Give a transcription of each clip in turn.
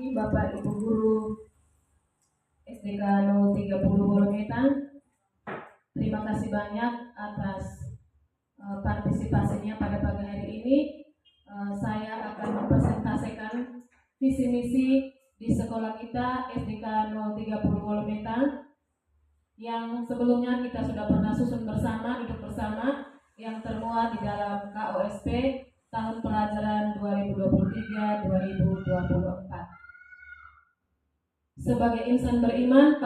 pagi Bapak Ibu Guru SDK 030 Bolometan. Terima kasih banyak atas partisipasinya pada pagi hari ini. Saya akan mempresentasikan visi misi di sekolah kita SDK 030 Bolometan yang sebelumnya kita sudah pernah susun bersama, duduk bersama, yang termuat di dalam KOSP tahun pelajaran 2023-2024. Sebagai insan beriman,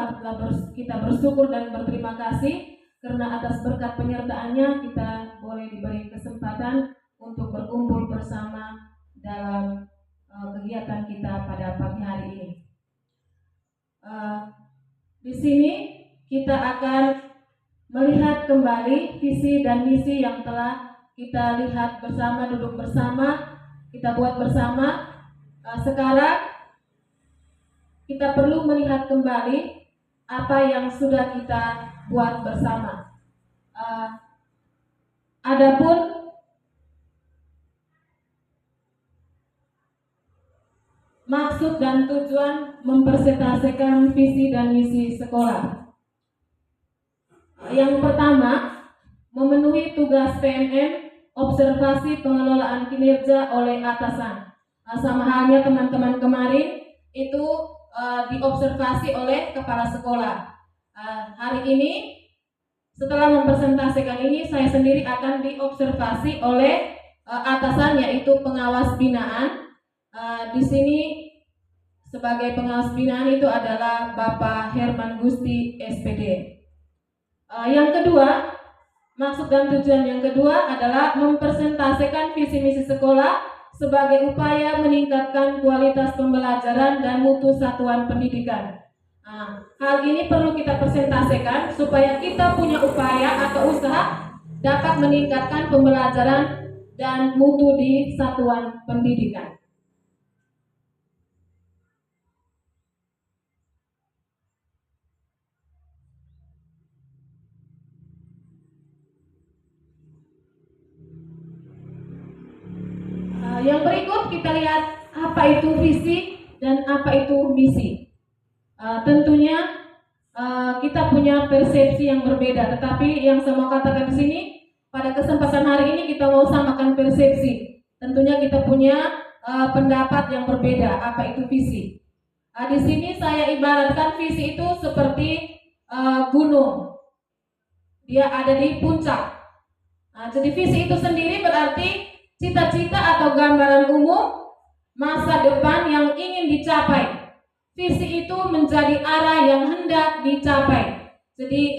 kita bersyukur dan berterima kasih karena atas berkat penyertaannya kita boleh diberi kesempatan untuk berkumpul bersama dalam kegiatan kita pada pagi hari ini. Di sini kita akan melihat kembali visi dan misi yang telah kita lihat bersama, duduk bersama, kita buat bersama. Sekarang kita perlu melihat kembali apa yang sudah kita buat bersama. Adapun maksud dan tujuan mempresentasikan visi dan misi sekolah. Yang pertama, memenuhi tugas PNM, observasi pengelolaan kinerja oleh atasan. Sama halnya teman-teman kemarin itu diobservasi oleh kepala sekolah. Hari ini setelah mempresentasikan ini, saya sendiri akan diobservasi oleh atasan, yaitu pengawas binaan. Di sini sebagai pengawas binaan itu adalah Bapak Herman Gusti SPD. Yang kedua, maksud dan tujuan yang kedua adalah mempresentasikan visi misi sekolah sebagai upaya meningkatkan kualitas pembelajaran dan mutu satuan pendidikan. Hal ini perlu kita presentasikan supaya kita punya upaya atau usaha dapat meningkatkan pembelajaran dan mutu di satuan pendidikan. Yang berikut kita lihat apa itu visi dan apa itu misi. Tentunya kita punya persepsi yang berbeda, tetapi yang saya mau katakan di sini pada kesempatan hari ini kita mau samakan persepsi. Tentunya kita punya pendapat yang berbeda apa itu visi. Di sini saya ibaratkan visi itu seperti gunung, dia ada di puncak. Jadi visi itu sendiri berarti cita-cita atau gambaran umum masa depan yang ingin dicapai. Visi itu menjadi arah yang hendak dicapai. Jadi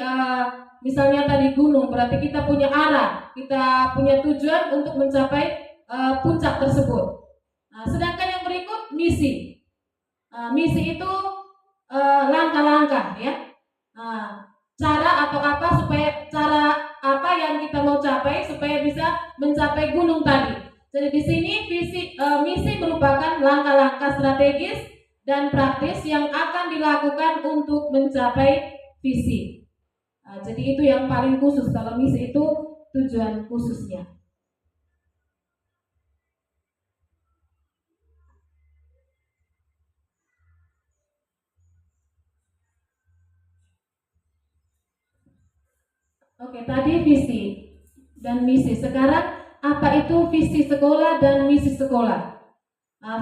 misalnya tadi gunung, berarti kita punya arah, kita punya tujuan untuk mencapai puncak tersebut. Sedangkan yang berikut misi. Misi itu langkah-langkah, ya. Cara atau apa supaya cara apa yang kita mau capai supaya bisa mencapai gunung tadi. Jadi di sini misi merupakan langkah-langkah strategis dan praktis yang akan dilakukan untuk mencapai visi. Jadi itu yang paling khusus, kalau misi itu tujuan khususnya. Oke, tadi visi dan misi. Sekarang apa itu visi sekolah dan misi sekolah?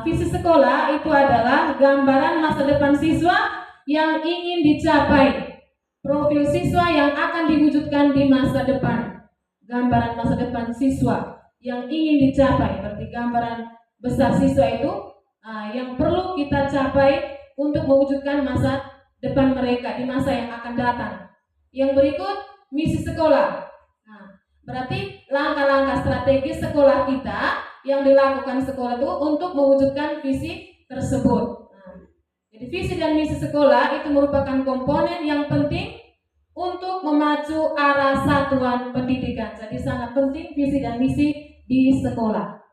Visi sekolah itu adalah gambaran masa depan siswa yang ingin dicapai, profil siswa yang akan diwujudkan di masa depan. Gambaran masa depan siswa yang ingin dicapai, berarti gambaran besar siswa itu yang perlu kita capai untuk mewujudkan masa depan mereka di masa yang akan datang. Yang berikut, misi sekolah. Berarti langkah-langkah strategis sekolah kita yang dilakukan sekolah itu untuk mewujudkan visi tersebut. Jadi visi dan misi sekolah itu merupakan komponen yang penting untuk memacu arah satuan pendidikan. Jadi sangat penting visi dan misi di sekolah.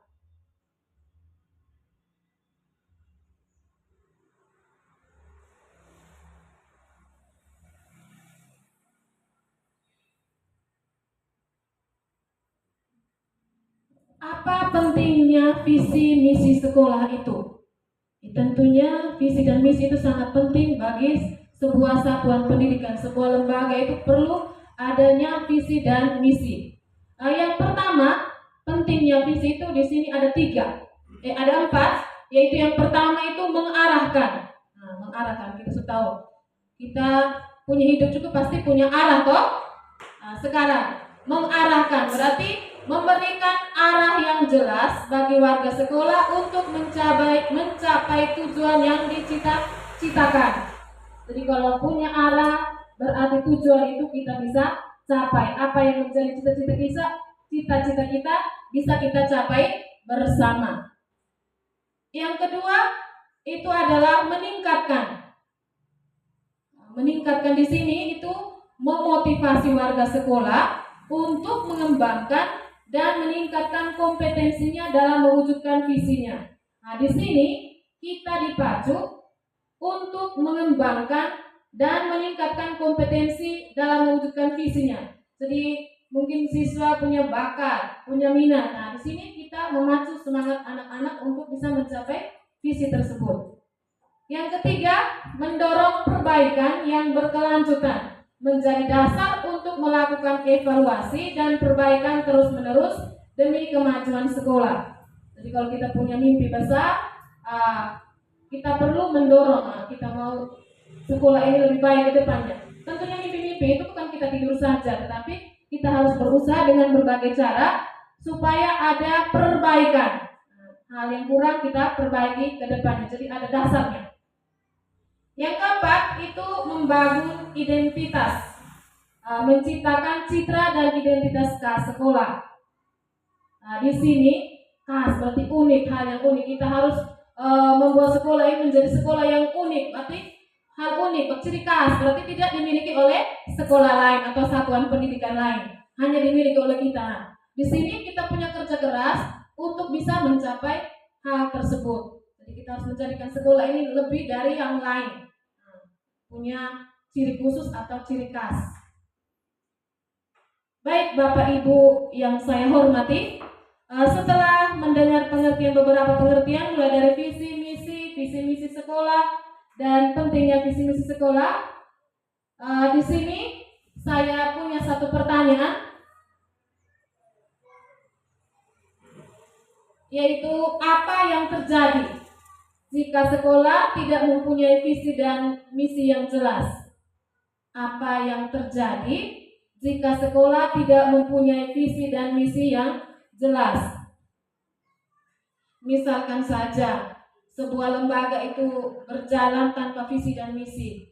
Apa pentingnya visi misi sekolah itu? Tentunya visi dan misi itu sangat penting bagi sebuah satuan pendidikan, sebuah lembaga itu perlu adanya visi dan misi. Yang pertama, pentingnya visi itu di sini ada ada 4, yaitu yang pertama itu mengarahkan. Mengarahkan, kita sudah tahu, kita punya hidup juga pasti punya arah toh. Sekarang mengarahkan berarti memberikan arah yang jelas bagi warga sekolah untuk mencapai tujuan yang dicita-citakan. Jadi kalau punya arah berarti tujuan itu kita bisa capai. Apa yang menjadi cita-cita kita bisa kita capai bersama. Yang kedua itu adalah meningkatkan. Meningkatkan di sini itu memotivasi warga sekolah untuk mengembangkan dan meningkatkan kompetensinya dalam mewujudkan visinya. Di sini kita dipacu untuk mengembangkan dan meningkatkan kompetensi dalam mewujudkan visinya. Jadi mungkin siswa punya bakat, punya minat. Di sini kita memacu semangat anak-anak untuk bisa mencapai visi tersebut. Yang ketiga, mendorong perbaikan yang berkelanjutan menjadi dasar untuk melakukan evaluasi dan perbaikan terus-menerus demi kemajuan sekolah. Jadi kalau kita punya mimpi besar, kita perlu mendorong, kita mau sekolah ini lebih baik ke depannya. Tentunya mimpi-mimpi itu bukan kita tidur saja, tetapi kita harus berusaha dengan berbagai cara supaya ada perbaikan. Hal yang kurang kita perbaiki ke depannya, jadi ada dasarnya. Yang keempat itu membangun identitas, menciptakan citra dan identitas khas sekolah. Di sini khas berarti unik, hal yang unik. Kita harus membuat sekolah ini menjadi sekolah yang unik, berarti hal unik, ciri khas, berarti tidak dimiliki oleh sekolah lain atau satuan pendidikan lain, hanya dimiliki oleh kita. Di sini kita punya kerja keras untuk bisa mencapai hal tersebut. Jadi kita harus menjadikan sekolah ini lebih dari yang lain, punya ciri khusus atau ciri khas. Baik Bapak Ibu yang saya hormati, setelah mendengar beberapa pengertian mulai dari visi misi sekolah dan pentingnya visi misi sekolah, di sini saya punya satu pertanyaan, yaitu apa yang terjadi jika sekolah tidak mempunyai visi dan misi yang jelas? Apa yang terjadi jika sekolah tidak mempunyai visi dan misi yang jelas? Misalkan saja sebuah lembaga itu berjalan tanpa visi dan misi.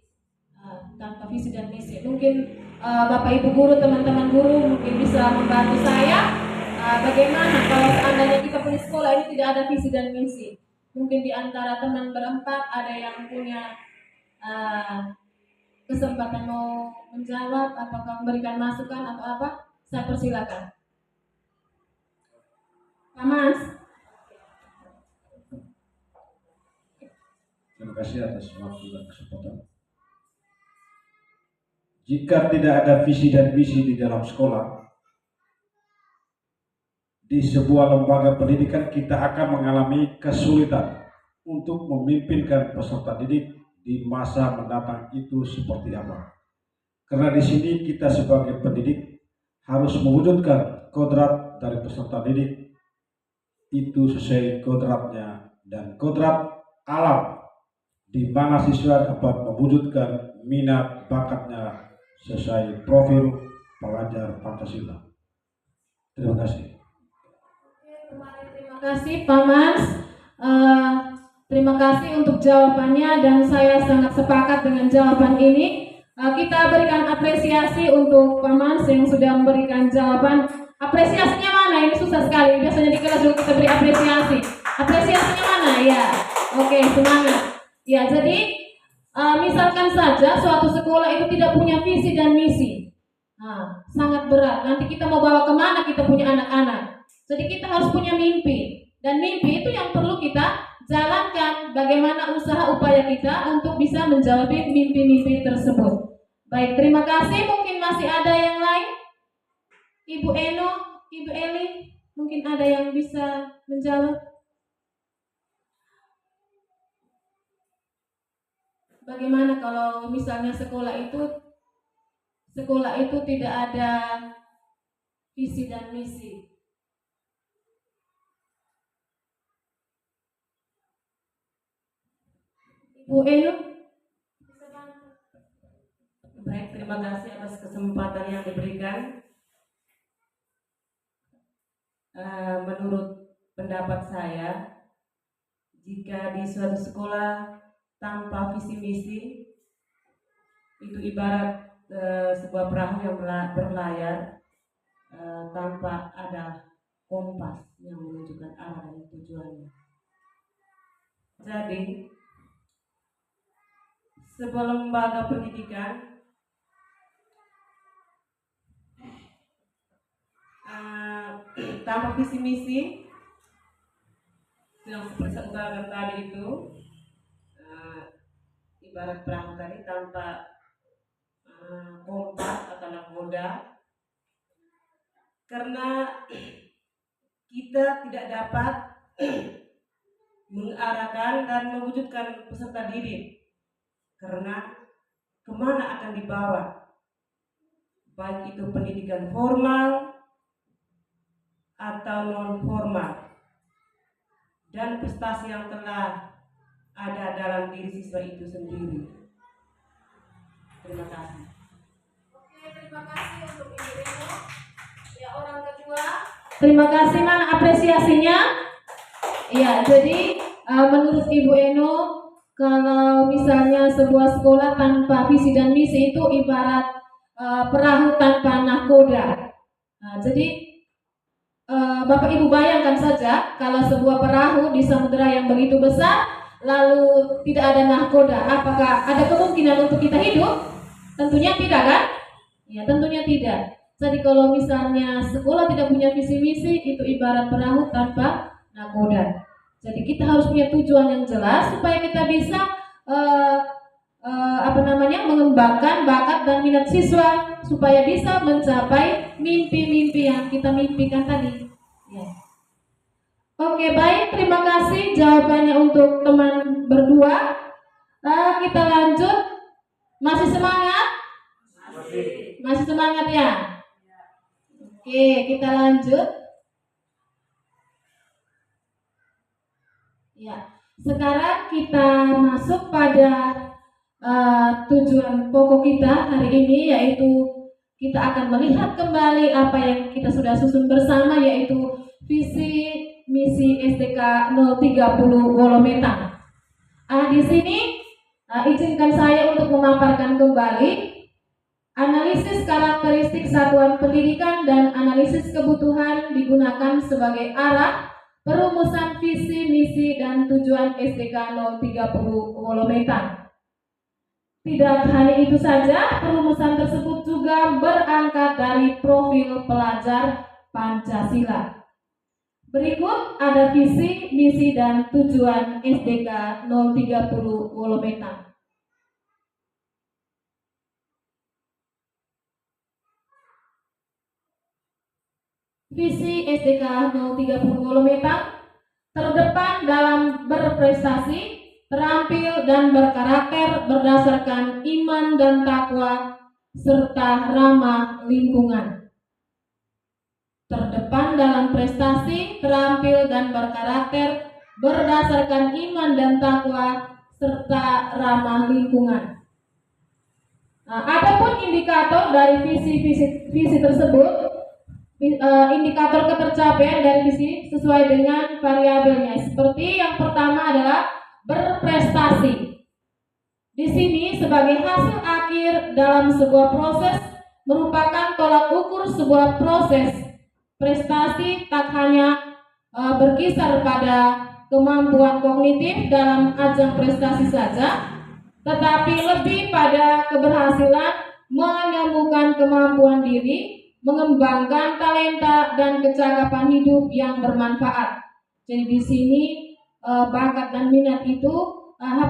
Mungkin Bapak Ibu guru, teman-teman guru mungkin bisa membantu saya. Bagaimana kalau seandainya kita punya sekolah ini tidak ada visi dan misi? Mungkin di antara teman berempat ada yang punya kesempatan mau menjawab atau memberikan masukan atau apa? Saya persilakan. Pak Mas. Terima kasih atas waktu dan kesempatan. Jika tidak ada visi dan misi di dalam sekolah, di sebuah lembaga pendidikan kita akan mengalami kesulitan untuk memimpinkan peserta didik di masa mendatang itu seperti apa. Karena di sini kita sebagai pendidik harus mewujudkan kodrat dari peserta didik itu sesuai kodratnya dan kodrat alam, di mana siswa dapat mewujudkan minat bakatnya sesuai profil pelajar Pancasila. Terima kasih. Terima kasih Pak Mas. Terima kasih untuk jawabannya dan saya sangat sepakat dengan jawaban ini. Kita berikan apresiasi untuk Pak Mas yang sudah memberikan jawaban. Apresiasinya mana? Ini susah sekali. Biasanya di kelas juga kita beri apresiasi. Apresiasinya mana? Ya, oke, semangat. Ya, jadi misalkan saja suatu sekolah itu tidak punya visi dan misi, sangat berat. Nanti kita mau bawa kemana kita punya anak-anak? Jadi kita harus punya mimpi, dan mimpi itu yang perlu kita jalankan. Bagaimana usaha upaya kita untuk bisa menjawab mimpi-mimpi tersebut. Baik, terima kasih. Mungkin masih ada yang lain? Ibu Eno, Ibu Eli, mungkin ada yang bisa menjawab? bagaimana kalau misalnya sekolah itu tidak ada visi dan misi? Bu Enu, bisa bantu? Baik, terima kasih atas kesempatan yang diberikan. Menurut pendapat saya, jika di suatu sekolah tanpa visi misi, itu ibarat sebuah perahu yang berlayar tanpa ada kompas yang menunjukkan arah dan tujuannya. Jadi, sebuah lembaga pendidikan tanpa visi misi yang seperti saya utarakan tadi itu ibarat perahu tadi tanpa kompas atau nakoda, karena kita tidak dapat mengarahkan dan mewujudkan peserta didik, karena kemana akan dibawa, baik itu pendidikan formal atau non formal, dan prestasi yang telah ada dalam diri siswa itu sendiri. Terima kasih. Oke, terima kasih untuk Ibu Eno. Ya, orang kedua. Terima kasih, mana apresiasinya? Ya, jadi menurut Ibu Eno, kalau misalnya sebuah sekolah tanpa visi dan misi itu ibarat perahu tanpa nahkoda. Jadi Bapak Ibu bayangkan saja kalau sebuah perahu di samudera yang begitu besar lalu tidak ada nahkoda, apakah ada kemungkinan untuk kita hidup? Tentunya tidak, kan? Ya, tentunya tidak. Jadi kalau misalnya sekolah tidak punya visi misi, itu ibarat perahu tanpa nahkoda. Jadi kita harus punya tujuan yang jelas supaya kita bisa mengembangkan bakat dan minat siswa supaya bisa mencapai mimpi-mimpi yang kita mimpikan tadi. Ya. Oke, baik, terima kasih jawabannya untuk teman berdua. Kita lanjut. Masih semangat? Masih semangat ya? Oke, kita lanjut. Ya, sekarang kita masuk pada tujuan pokok kita hari ini, yaitu kita akan melihat kembali apa yang kita sudah susun bersama, yaitu visi misi SDK 030 Wolometang. Di sini izinkan saya untuk memaparkan kembali analisis karakteristik satuan pendidikan dan analisis kebutuhan digunakan sebagai arah perumusan visi misi dan tujuan SDK 030 Wolometang. Tidak hanya itu saja, perumusan tersebut juga berangkat dari profil pelajar Pancasila. Berikut ada visi, misi, dan tujuan SDK 030 Wolometang. Visi SDK 030 Wolometang: terdepan dalam berprestasi, terampil dan berkarakter berdasarkan iman dan takwa, serta ramah lingkungan. Terdepan dalam prestasi, terampil dan berkarakter berdasarkan iman dan takwa, serta ramah lingkungan. Adapun indikator dari visi tersebut, indikator ketercapaian dari visi sesuai dengan variabelnya. Seperti yang pertama adalah berprestasi. Di sini sebagai hasil akhir dalam sebuah proses merupakan tolak ukur sebuah proses. Prestasi tak hanya berkisar pada kemampuan kognitif dalam ajang prestasi saja, tetapi lebih pada keberhasilan menemukan kemampuan diri, mengembangkan talenta dan kecakapan hidup yang bermanfaat. Jadi di sini bakat dan minat itu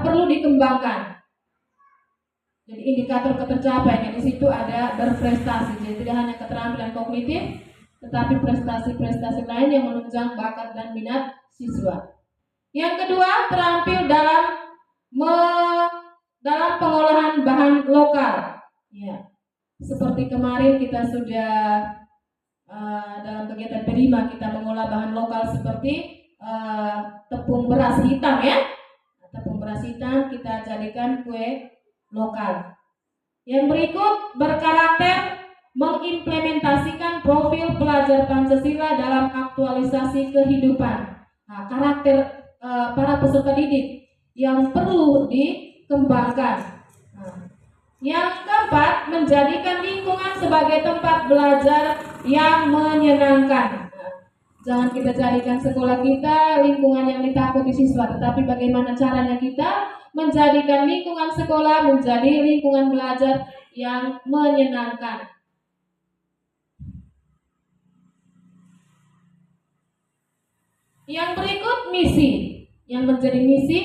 perlu dikembangkan. Jadi indikator ketercapaiannya di situ ada berprestasi. Jadi tidak hanya keterampilan kognitif, tetapi prestasi-prestasi lain yang menunjang bakat dan minat siswa. Yang kedua, terampil dalam dalam pengolahan bahan lokal. Ya, seperti kemarin kita sudah dalam kegiatan kelima kita mengolah bahan lokal seperti tepung beras hitam ya. Tepung beras hitam kita jadikan kue lokal. Yang berikut berkarakter mengimplementasikan profil pelajar Pancasila dalam aktualisasi kehidupan. Nah, karakter para peserta didik yang perlu dikembangkan. Nah, yang keempat, menjadikan lingkungan sebagai tempat belajar yang menyenangkan. Nah, jangan kita jadikan sekolah kita lingkungan yang ditakuti siswa, tetapi bagaimana caranya kita menjadikan lingkungan sekolah menjadi lingkungan belajar yang menyenangkan. Yang berikut misi. Yang menjadi misi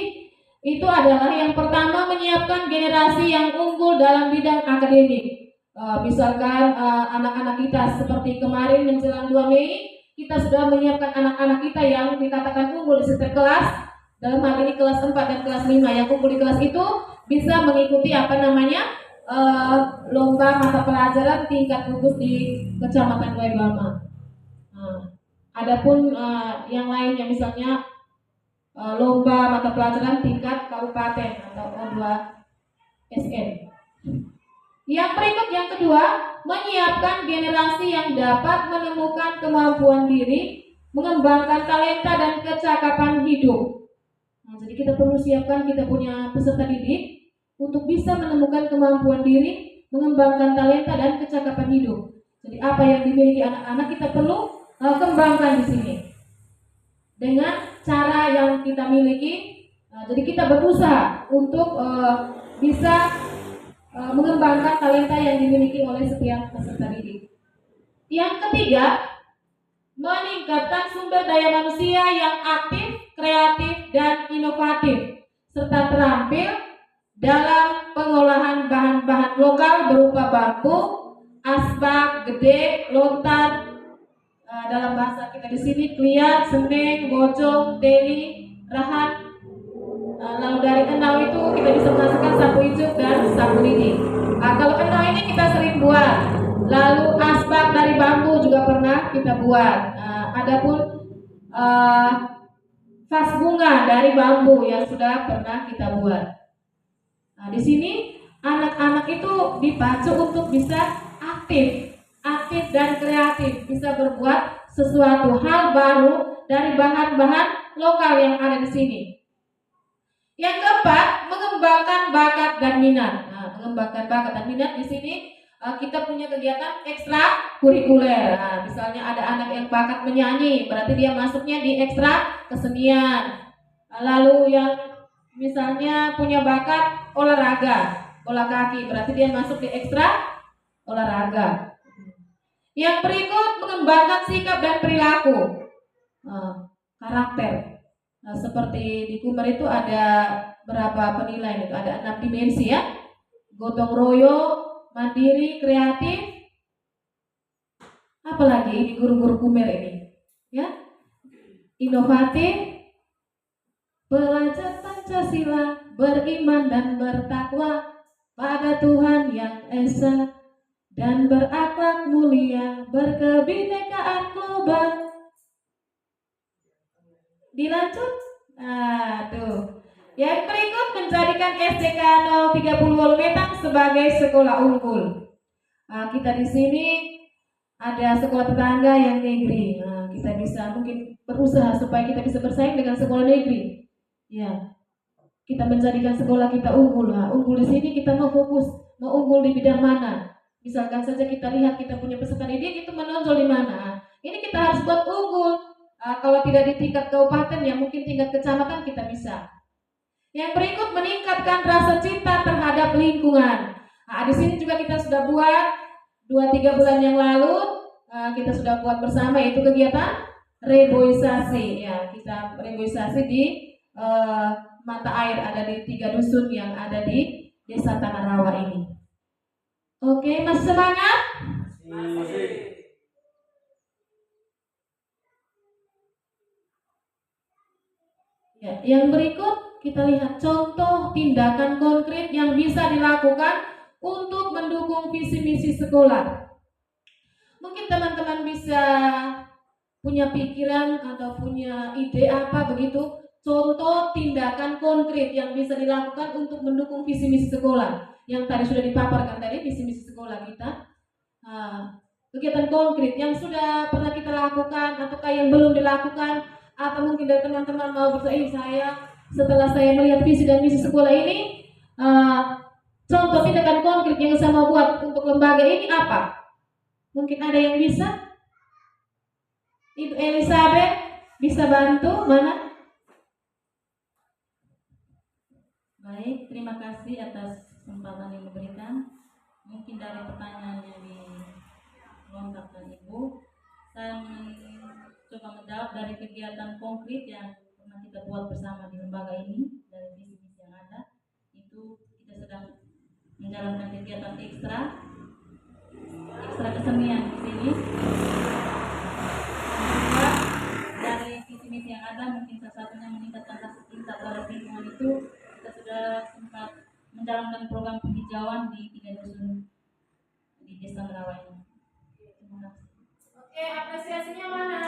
itu adalah yang pertama menyiapkan generasi yang unggul dalam bidang akademik. Misalkan anak-anak kita seperti kemarin menjelang 2 Mei kita sudah menyiapkan anak-anak kita yang dikatakan unggul di setiap kelas. Dalam hal ini kelas 4 dan kelas 5 yang unggul di kelas itu bisa mengikuti lomba mata pelajaran tingkat gugus di Kecamatan Waibama. Adapun yang lainnya misalnya lomba mata pelajaran tingkat kabupaten atau O2 SN. Yang berikut yang kedua, menyiapkan generasi yang dapat menemukan kemampuan diri, mengembangkan talenta dan kecakapan hidup. Nah, jadi kita perlu siapkan kita punya peserta didik untuk bisa menemukan kemampuan diri, mengembangkan talenta dan kecakapan hidup. Jadi apa yang dimiliki anak-anak kita perlu kembangkan di sini. Dengan cara yang kita miliki, jadi kita berusaha untuk bisa mengembangkan talenta yang dimiliki oleh setiap peserta didik. Yang ketiga, meningkatkan sumber daya manusia yang aktif, kreatif, dan inovatif, serta terampil dalam pengolahan bahan-bahan lokal berupa bambu, asbak, gede, lontar, dalam bahasa kita di sini kliat, seneng, bojong, teli, rahat. Lalu dari enau itu kita bisa menghasilkan sapu ijuk dan sapu lidi. Kalau enau ini kita sering buat. Lalu asbak dari bambu juga pernah kita buat. Adapun vas bunga dari bambu yang sudah pernah kita buat. Nah, di sini anak-anak itu dipacu untuk bisa aktif dan kreatif, bisa berbuat sesuatu hal baru dari bahan-bahan lokal yang ada di sini. Yang keempat, mengembangkan bakat dan minat. Nah, mengembangkan bakat dan minat di sini kita punya kegiatan ekstra kurikuler. Nah, misalnya ada anak yang bakat menyanyi, berarti dia masuknya di ekstra kesenian. Lalu yang misalnya punya bakat olahraga, bola kaki, berarti dia masuk di ekstra olahraga. Yang berikut, mengembangkan sikap dan perilaku, karakter. Nah, seperti di Kumar itu ada berapa penilaian itu? Ada 6 dimensi ya. Gotong royong, mandiri, kreatif. Apalagi ini guru-guru Kumar ini? Ya. Inovatif, pelajar Pancasila, beriman dan bertakwa pada Tuhan yang Esa, dan berakhlak mulia, berkebinekaan global. Dilanjut. Nah, tuh. Yang berikut, menjadikan SDK 030 Walumetang sebagai sekolah unggul. Nah, kita di sini ada sekolah tetangga yang negeri. Nah, kita bisa mungkin berusaha supaya kita bisa bersaing dengan sekolah negeri. Ya. Kita menjadikan sekolah kita unggul. Nah, unggul di sini kita mau fokus, mau unggul di bidang mana? Misalkan saja kita lihat kita punya peserta didik itu menonjol di mana. Ini kita harus buat unggul. Kalau tidak di tingkat kabupaten ya mungkin tingkat kecamatan kita bisa. Yang berikut, meningkatkan rasa cinta terhadap lingkungan. Di sini juga kita sudah buat 2-3 bulan yang lalu kita sudah buat bersama, yaitu kegiatan reboisasi. Ya, kita reboisasi di mata air, ada di 3 dusun yang ada di Desa Tanah Rawa ini. Oke, masih semangat? Masih. Ya, yang berikut kita lihat contoh tindakan konkret yang bisa dilakukan untuk mendukung visi misi sekolah. Mungkin teman-teman bisa punya pikiran atau punya ide apa begitu, contoh tindakan konkret yang bisa dilakukan untuk mendukung visi misi sekolah. Yang tadi sudah dipaparkan tadi, visi misi sekolah kita. Kegiatan konkret yang sudah pernah kita lakukan ataukah yang belum dilakukan, atau mungkin dari teman-teman mau bertanya, saya setelah saya melihat visi dan misi sekolah ini, contoh tindakan konkret yang saya mau buat untuk lembaga ini apa? Mungkin ada yang bisa? Ibu Elizabeth bisa bantu? Mana? Baik, terima kasih atas kesempatan yang diberikan. Mungkin dari pertanyaan yang dilontarkan Ibu, saya coba menjawab dari kegiatan konkret yang pernah kita buat bersama di lembaga ini, dari visi-misi yang ada. Itu kita sedang menjalankan kegiatan ekstra kesenian di sini. Kedua, dari visi-misi yang ada, mungkin salah satunya meningkatkan rasa cinta terhadap lingkungan itu, kita sudah sempat menjalankan program penghijauan di 3 dusun di Desa Merawai ini. Terima kasih. Oke, apresiasinya mana?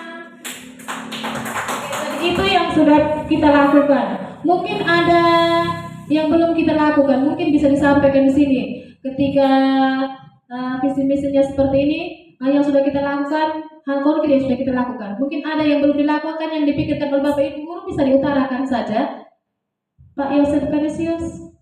Oke, jadi itu yang sudah kita lakukan. Mungkin ada yang belum kita lakukan, mungkin bisa disampaikan di sini. Ketika visi misinya seperti ini, yang sudah kita lakukan, hal konkret yang sudah kita lakukan. Mungkin ada yang belum dilakukan, yang dipikirkan oleh Bapak Ibu guru, bisa diutarakan saja. Pak Yosef Kanisius.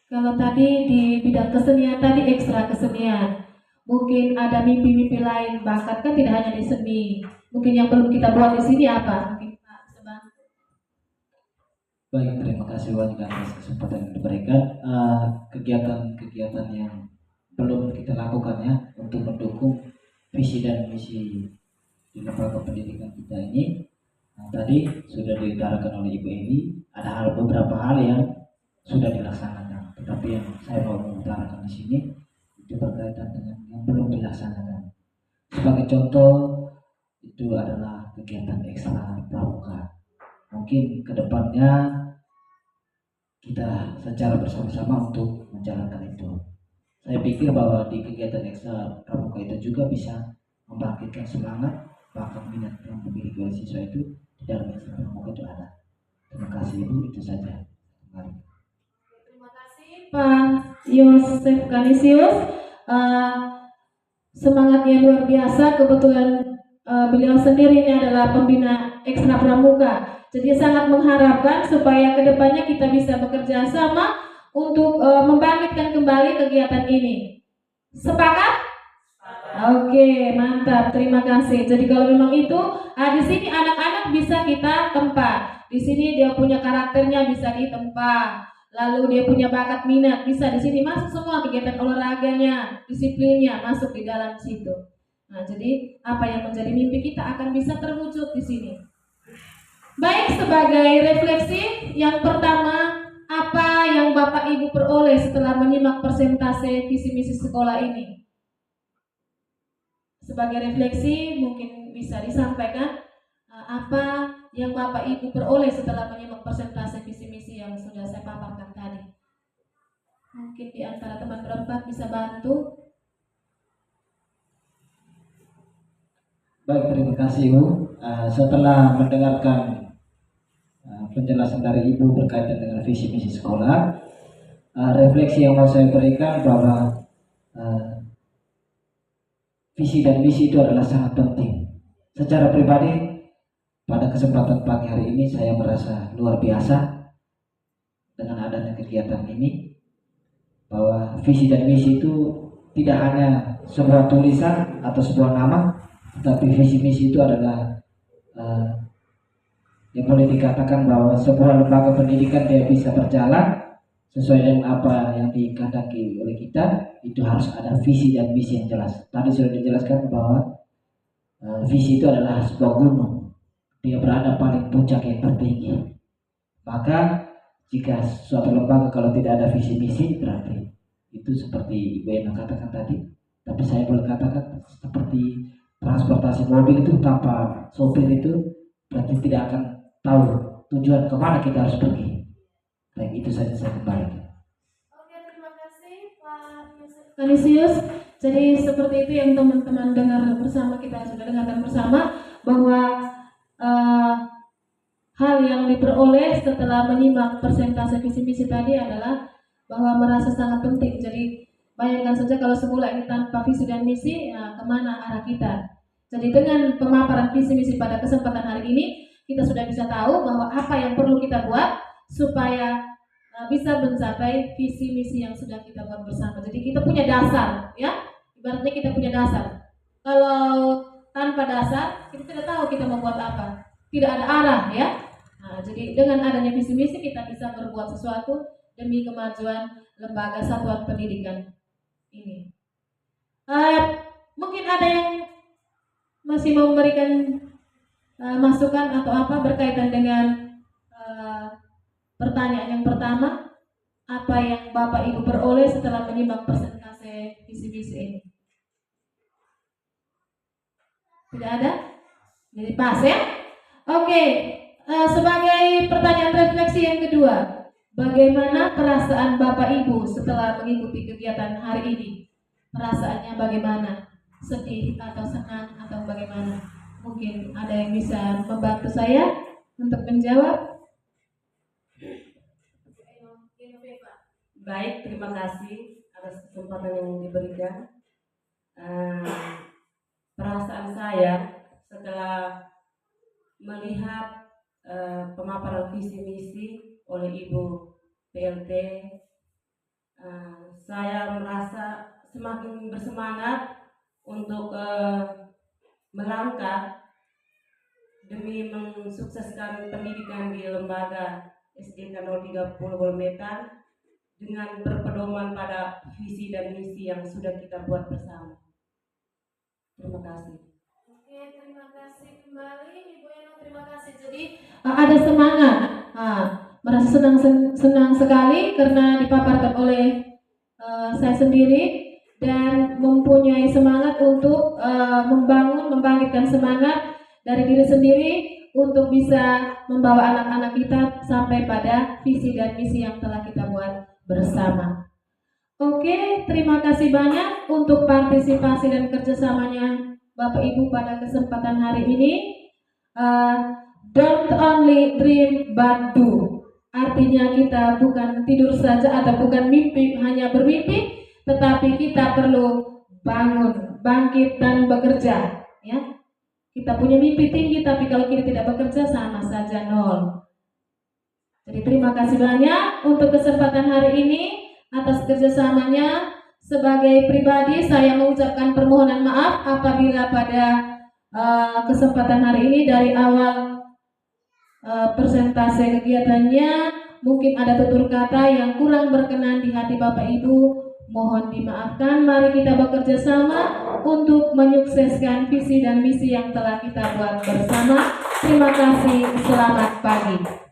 Kalau tadi di bidang kesenian tadi ekstra kesenian, mungkin ada mimpi-mimpi lain, bakat kan tidak hanya di seni. Mungkin yang belum kita buat di sini apa? Mungkin Pak Sebang. Baik, terima kasih banyak atas kesempatan yang diberikan. Kegiatan-kegiatan yang belum kita lakukan ya untuk mendukung visi dan misi di lembaga pendidikan kita ini. Tadi sudah diutarakan oleh Ibu Evi, ada beberapa hal yang sudah dilaksanakan, tetapi yang saya mau mengutarakan di sini itu berkaitan dengan yang belum dilaksanakan. Sebagai contoh, itu adalah kegiatan ekstra pramuka. Mungkin kedepannya kita secara bersama-sama untuk menjalankan itu. Saya pikir bahwa di kegiatan ekstra pramuka itu juga bisa membangkitkan semangat, bakat minat yang dimiliki oleh siswa itu di dalam ekstra pramuka itu ada. Terima kasih Ibu, itu saja. Mari. Terima kasih Pak Yosef Kanisius. Semangatnya luar biasa. Kebetulan beliau sendiri ini adalah pembina ekstra pramuka. Jadi sangat mengharapkan supaya kedepannya kita bisa bekerja sama untuk membangkitkan kembali kegiatan ini. Sepakat? Oke, mantap. Terima kasih. Jadi kalau memang itu, di sini anak-anak bisa kita tempa. Di sini dia punya karakternya bisa ditempa. Lalu dia punya bakat minat bisa di sini masuk semua kegiatan olahraganya, disiplinnya masuk di dalam situ. Nah, jadi apa yang menjadi mimpi kita akan bisa terwujud di sini. Baik, sebagai refleksi yang pertama, apa yang Bapak Ibu peroleh setelah menyimak persentase visi misi sekolah ini? Sebagai refleksi mungkin bisa disampaikan apa yang Bapak Ibu peroleh setelah menyimak persentase visi misi yang sudah saya paparkan tadi. Mungkin di antara teman berempat bisa bantu. Baik, terima kasih Ibu. Setelah mendengarkan penjelasan dari Ibu berkaitan dengan visi misi sekolah, refleksi yang mau saya berikan bahwa visi dan misi itu adalah sangat penting. Secara pribadi, pada kesempatan pagi hari ini saya merasa luar biasa dengan adanya kegiatan ini, bahwa visi dan misi itu tidak hanya sebuah tulisan atau sebuah nama, tetapi visi misi itu adalah yang boleh dikatakan bahwa sebuah lembaga pendidikan dia bisa berjalan sesuai dengan apa yang dikehendaki oleh kita, itu harus ada visi dan misi yang jelas. Tadi sudah dijelaskan bahwa visi itu adalah sebuah gunung, dia berada paling puncak yang tertinggi. Maka jika suatu lembaga kalau tidak ada visi misi, berarti itu seperti Ibu Ena katakan tadi, tapi saya boleh katakan seperti transportasi mobil itu tanpa sopir itu berarti tidak akan tahu tujuan kemana kita harus pergi. Baik, itu saja saya kembali. Oke, terima kasih Pak Kanisius. Jadi seperti itu yang teman-teman dengar bersama, kita sudah dengarkan bersama bahwa hal yang diperoleh setelah menyimak persentase visi misi tadi adalah bahwa merasa sangat penting. Jadi bayangkan saja kalau semula ini tanpa visi dan misi, ya, kemana arah kita. Jadi dengan pemaparan visi misi pada kesempatan hari ini, kita sudah bisa tahu bahwa apa yang perlu kita buat supaya bisa mencapai visi misi yang sudah kita buat bersama. Jadi kita punya dasar, ya, ibaratnya kita punya dasar. Kalau tanpa dasar, kita tidak tahu kita mau buat apa, tidak ada arah, ya. Nah, jadi dengan adanya visi misi kita bisa berbuat sesuatu demi kemajuan lembaga satuan pendidikan ini. Mungkin ada yang masih mau memberikan masukan atau apa berkaitan dengan pertanyaan yang pertama, apa yang Bapak Ibu peroleh setelah menyimak persentase visi misi ini? Tidak ada? Jadi pas, ya? Oke, sebagai pertanyaan refleksi yang kedua, bagaimana perasaan Bapak Ibu setelah mengikuti kegiatan hari ini? Perasaannya bagaimana? Sedih atau senang atau bagaimana? Mungkin ada yang bisa membantu saya untuk menjawab. Baik, terima kasih atas kesempatan yang diberikan. Perasaan saya setelah melihat pemaparan visi misi oleh Ibu PLT, saya merasa semakin bersemangat untuk melangkah demi mensukseskan pendidikan di lembaga SDK 030 Bolmetan dengan berpedoman pada visi dan misi yang sudah kita buat bersama. Terima kasih. Oke, terima kasih kembali Ibu Eno, terima kasih. Jadi ada semangat, merasa senang sekali karena dipaparkan oleh saya sendiri dan mempunyai semangat untuk membangkitkan semangat dari diri sendiri untuk bisa membawa anak-anak kita sampai pada visi dan misi yang telah kita buat bersama. Oke, terima kasih banyak untuk partisipasi dan kerjasamanya Bapak Ibu pada kesempatan hari ini. Don't only dream but do. Artinya kita bukan tidur saja atau bukan mimpi, hanya bermimpi, tetapi kita perlu bangun, bangkit dan bekerja. Ya, kita punya mimpi tinggi, tapi kalau kita tidak bekerja sama saja nol. Jadi terima kasih banyak untuk kesempatan hari ini atas kerjasamanya. Sebagai pribadi saya mengucapkan permohonan maaf apabila pada kesempatan hari ini dari awal persentase kegiatannya mungkin ada tutur kata yang kurang berkenan di hati Bapak Ibu, mohon dimaafkan. Mari kita bekerja sama untuk menyukseskan visi dan misi yang telah kita buat bersama. Terima kasih, selamat pagi.